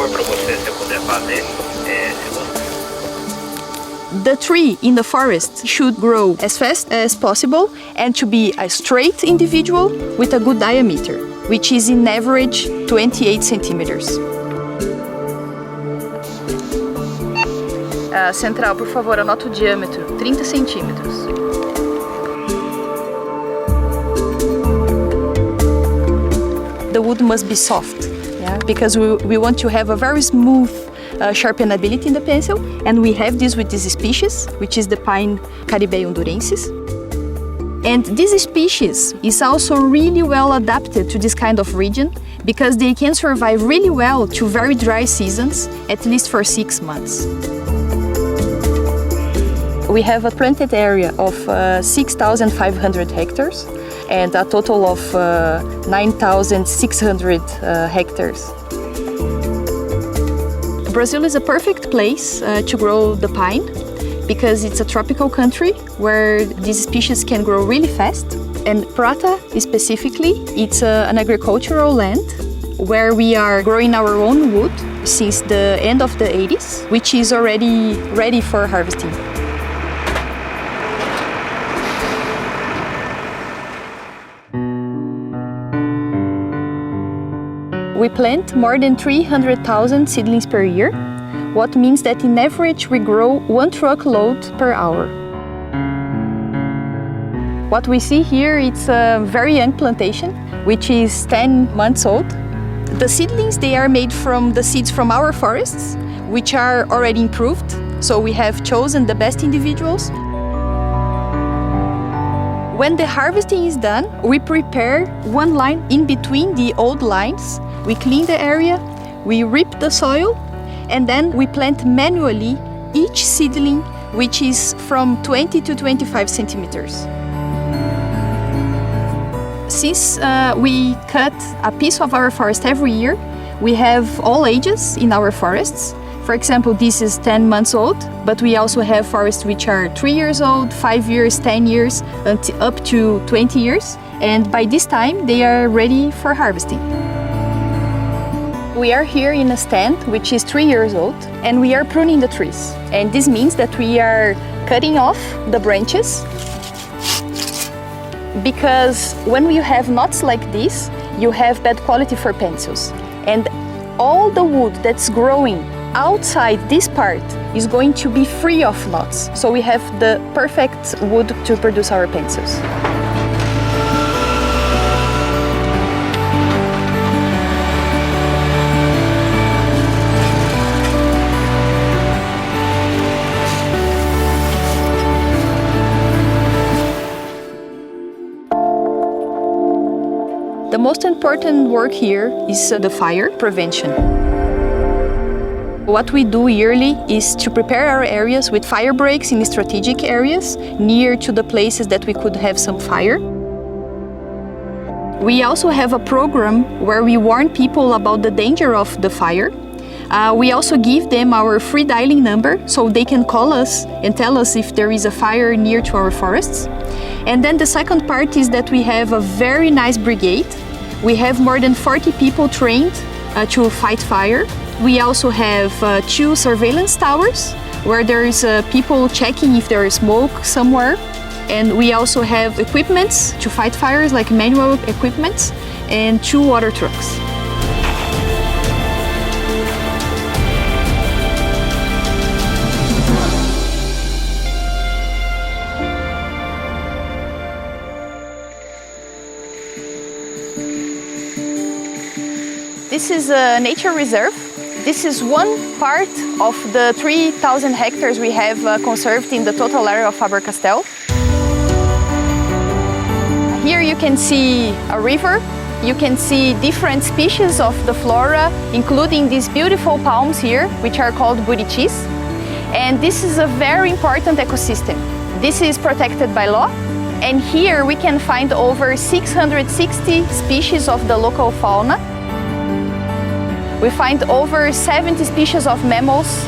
for para você, se eu puder fazer, The tree in the forest should grow as fast as possible and to be a straight individual with a good diameter, which is in average 28 centimeters. Central, por favor, anota o diâmetro, 30 centímetros. The wood must be soft, yeah, because we want to have a very smooth sharpenability in the pencil, and we have this with this species, which is the pine Caribaea hondurensis. And this species is also really well adapted to this kind of region because they can survive really well to very dry seasons, at least for 6 months. We have a planted area of 6,500 hectares and a total of 9,600 hectares. Brazil is a perfect place to grow the pine because it's a tropical country where these species can grow really fast. And Prata specifically, it's an agricultural land where we are growing our own wood since the end of the 80s, which is already ready for harvesting. We plant more than 300,000 seedlings per year, what means that in average we grow 1 truckload per hour. What we see here, it's a very young plantation, which is 10 months old. The seedlings, they are made from the seeds from our forests, which are already improved, so we have chosen the best individuals. When the harvesting is done, we prepare one line in between the old lines. We clean the area, we rip the soil, and then we plant manually each seedling, which is from 20 to 25 centimeters. Since we cut a piece of our forest every year, we have all ages in our forests. For example, this is 10 months old, but we also have forests which are 3 years old, 5 years, 10 years, up to 20 years. And by this time, they are ready for harvesting. We are here in a stand which is 3 years old, and we are pruning the trees. And this means that we are cutting off the branches, because when you have knots like this, you have bad quality for pencils. And all the wood that's growing outside this part is going to be free of knots. So we have the perfect wood to produce our pencils. The most important work here is the fire prevention. What we do yearly is to prepare our areas with fire breaks in strategic areas near to the places that we could have some fire. We also have a program where we warn people about the danger of the fire. We also give them our free dialing number so they can call us and tell us if there is a fire near to our forests. And then the second part is that we have a very nice brigade. We have more than 40 people trained to fight fire. We also have 2 surveillance towers where there is people checking if there is smoke somewhere. And we also have equipments to fight fires, like manual equipments, and 2 water trucks. This is a nature reserve. This is one part of the 3,000 hectares we have conserved in the total area of Faber Castell. Here you can see a river. You can see different species of the flora, including these beautiful palms here, which are called buritis. And this is a very important ecosystem. This is protected by law. And here we can find over 660 species of the local fauna. We find over 70 species of mammals.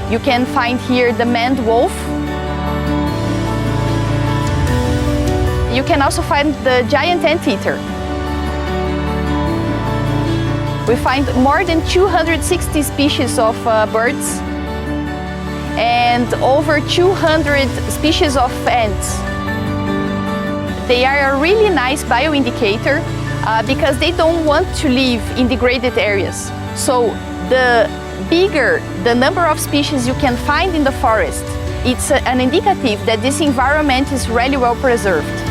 You can find here the maned wolf. You can also find the giant anteater. We find more than 260 species of birds and over 200 species of ants. They are a really nice bioindicator because they don't want to live in degraded areas. So the bigger the number of species you can find in the forest, it's an indicative that this environment is really well preserved.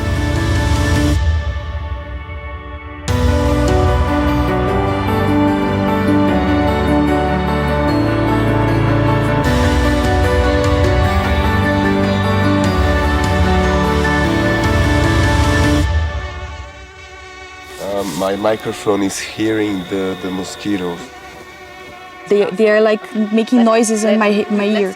My microphone is hearing the mosquitoes. They are like making noises in my ear.